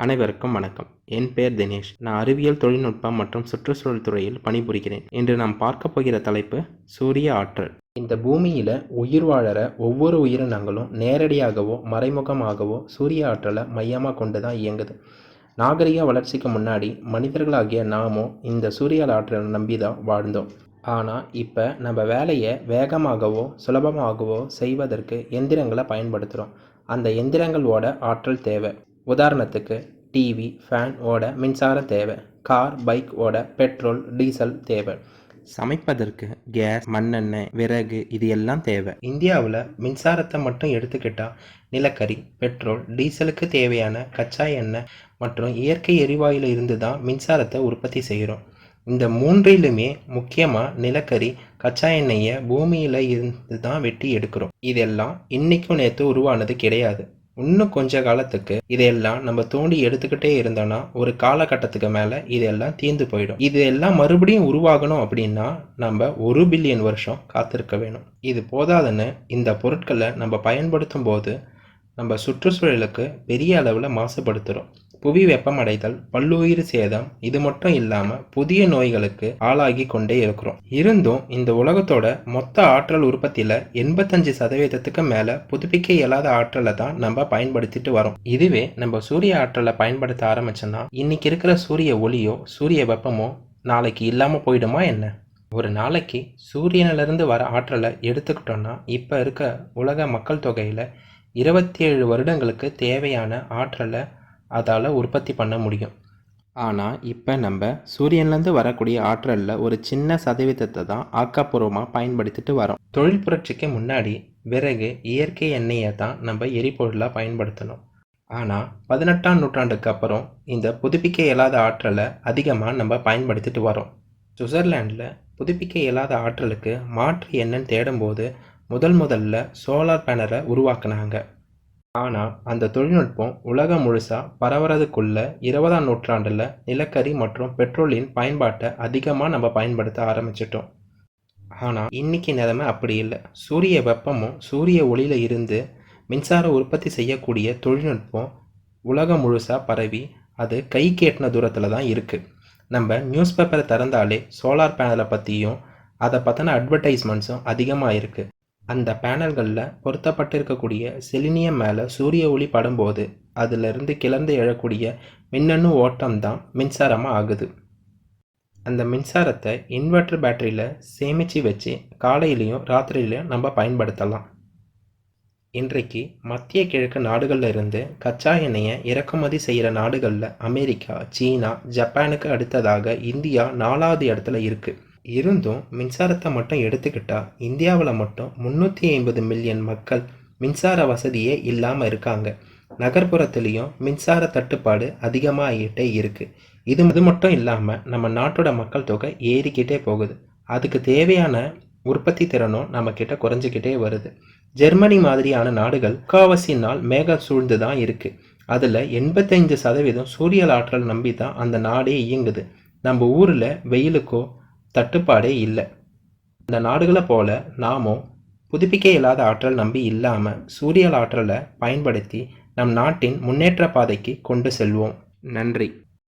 அனைவருக்கும் வணக்கம். என் பெயர் தினேஷ். நான் அறிவியல் தொழில்நுட்பம் மற்றும் சுற்றுச்சூழல் துறையில் பணிபுரிகிறேன். இன்று நாம் பார்க்க போகிற தலைப்பு சூரிய ஆற்றல். இந்த பூமியில உயிர் வாழற ஒவ்வொரு உயிரினங்களும் நேரடியாகவோ மறைமுகமாகவோ சூரிய ஆற்றலை மையமாக கொண்டு தான் இயங்குது. நாகரிக வளர்ச்சிக்கு முன்னாடி மனிதர்களாகிய நாமும் இந்த சூரிய ஆற்றலை நம்பி தான் வாழ்ந்தோம். ஆனால் இப்போ நம்ம வேலையை வேகமாகவோ சுலபமாகவோ செய்வதற்கு எந்திரங்களை பயன்படுத்துகிறோம். அந்த எந்திரங்கள் ஓட ஆற்றல் தேவை. உதாரணத்துக்கு டிவி, ஃபேன் ஓட மின்சாரம் தேவை. கார், பைக் ஓட பெட்ரோல், டீசல் தேவை. சமைப்பதற்கு கேஸ், மண்ணெண்ணெய், விறகு இது எல்லாம் தேவை. இந்தியாவில் மின்சாரத்தை மட்டும் எடுத்துக்கிட்டால் நிலக்கரி, பெட்ரோல், டீசலுக்கு தேவையான கச்சா எண்ணெய் மற்றும் இயற்கை எரிவாயுல இருந்து தான் மின்சாரத்தை உற்பத்தி செய்கிறோம். இந்த மூன்றிலுமே முக்கியமாக நிலக்கரி, கச்சா எண்ணெயை பூமியில் இருந்து தான் வெட்டி எடுக்கிறோம். இதெல்லாம் இன்னைக்கும் நேற்று உருவானது கிடையாது. இன்னும் கொஞ்ச காலத்துக்கு இதெல்லாம் நம்ம தோண்டி எடுத்துக்கிட்டே இருந்தோம்னா ஒரு காலகட்டத்துக்கு மேலே இதெல்லாம் தீர்ந்து போயிடும். இதெல்லாம் மறுபடியும் உருவாகணும் அப்படின்னா நம்ம 1 பில்லியன் வருஷம் காத்திருக்க வேணும். இது போதாதுன்னு இந்த பொருட்களை நம்ம பயன்படுத்தும் போது நம்ம சுற்றுச்சூழலுக்கு பெரிய அளவில் மாசுபடுத்துகிறோம். புவி வெப்பமடைதல், பல்லுயிர் சேதம், இது மட்டும் இல்லாமல் புதிய நோய்களுக்கு ஆளாகி கொண்டே இருக்கிறோம். இருந்தும் இந்த உலகத்தோட மொத்த ஆற்றல் உற்பத்தியில் 85% மேலே புதுப்பிக்க இயலாத ஆற்றலை தான் நம்ம பயன்படுத்திட்டு வரோம். இதுவே நம்ம சூரிய ஆற்றலை பயன்படுத்த ஆரம்பிச்சோன்னா இன்னைக்கு இருக்கிற சூரிய ஒளியோ சூரிய வெப்பமோ நாளைக்கு இல்லாமல் போயிடுமா என்ன? ஒரு நாளைக்கு சூரியனிலிருந்து வர ஆற்றலை எடுத்துக்கிட்டோன்னா இப்போ இருக்க உலக மக்கள் தொகையில் 27 வருடங்களுக்கு தேவையான ஆற்றலை அதால் உற்பத்தி பண்ண முடியும். ஆனால் இப்போ நம்ம சூரியன்லேருந்து வரக்கூடிய ஆற்றலில் ஒரு சின்ன சதவீதத்தை தான் ஆக்கப்பூர்வமாக பயன்படுத்திட்டு வரோம். தொழில் புரட்சிக்கு முன்னாடி விறகு, இயற்கை எண்ணெயை தான் நம்ம எரிபொருளாக பயன்படுத்தணும். ஆனால் 18ஆம் நூற்றாண்டுக்கு அப்புறம் இந்த புதுப்பிக்க இயலாத ஆற்றலை அதிகமாக நம்ம பயன்படுத்திட்டு வரோம். சுவிட்சர்லாண்டில் புதுப்பிக்க இயலாத ஆற்றலுக்கு மாற்று என்னன்னு தேடும்போது முதல்ல சோலார் பேனலை உருவாக்குனாங்க. ஆனால் அந்த தொழில்நுட்பம் உலகம் முழுசாக பரவுறதுக்குள்ள 20ஆம் நூற்றாண்டில் நிலக்கரி மற்றும் பெட்ரோலின் பயன்பாட்டை அதிகமாக நம்ம பயன்படுத்த ஆரம்பிச்சிட்டோம். ஆனால் இன்னைக்கு நிலைமை அப்படி இல்லை. சூரிய வெப்பமும் சூரிய ஒளியில இருந்து மின்சார உற்பத்தி செய்யக்கூடிய தொழில்நுட்பம் உலகம் முழுசாக பரவி அது கை கேட்டின தூரத்தில் தான் இருக்குது. நம்ம நியூஸ் பேப்பரை திறந்தாலே சோலார் பேனலை பற்றியும் அதை பற்றின அட்வர்டைஸ்மெண்ட்ஸும் அதிகமாக இருக்குது. அந்த பேனல்களில் பொருத்தப்பட்டிருக்கக்கூடிய செலினியம் மேலே சூரிய ஒளி படும்போது அதிலிருந்து கிளர்ந்து எழக்கூடிய மின்னணு ஓட்டம் தான் மின்சாரமாக ஆகுது. அந்த மின்சாரத்தை இன்வெர்டர் பேட்டரியில் சேமித்து வச்சு காலையிலையும் ராத்திரியிலையும் நம்ம பயன்படுத்தலாம். இன்றைக்கு மத்திய கிழக்கு நாடுகளில் இருந்து கச்சா எண்ணெயை இறக்குமதி செய்கிற நாடுகளில் அமெரிக்கா, சீனா, ஜப்பானுக்கு அடுத்ததாக இந்தியா 4வது இடத்துல இருக்குது. இருந்தும் மின்சாரத்தை மட்டும் எடுத்துக்கிட்டால் இந்தியாவில் மட்டும் 350 மில்லியன் மக்கள் மின்சார வசதியே இல்லாமல் இருக்காங்க. நகர்ப்புறத்துலேயும் மின்சார தட்டுப்பாடு அதிகமாகிட்டே இருக்குது. இது மட்டும் இல்லாமல் நம்ம நாட்டோட மக்கள் தொகை ஏறிக்கிட்டே போகுது. அதுக்கு தேவையான உற்பத்தி திறனும் நம்மக்கிட்ட குறைஞ்சிக்கிட்டே வருது. ஜெர்மனி மாதிரியான நாடுகள் முக்காவாசி நாள் மேகம் சூழ்ந்து தான் இருக்குது. அதில் 85% சூரிய ஆற்றல் நம்பி தான் அந்த நாடே இயங்குது. நம்ம ஊரில் வெயிலுக்கோ தட்டுப்பாடே இல்லை. இந்த நாடுகளை போல நாமும் புதுப்பிக்க இயலாத ஆற்றல் நம்பி இல்லாமல் சூரிய ஆற்றலை பயன்படுத்தி நம் நாட்டின் முன்னேற்ற பாதைக்கு கொண்டு செல்வோம். நன்றி.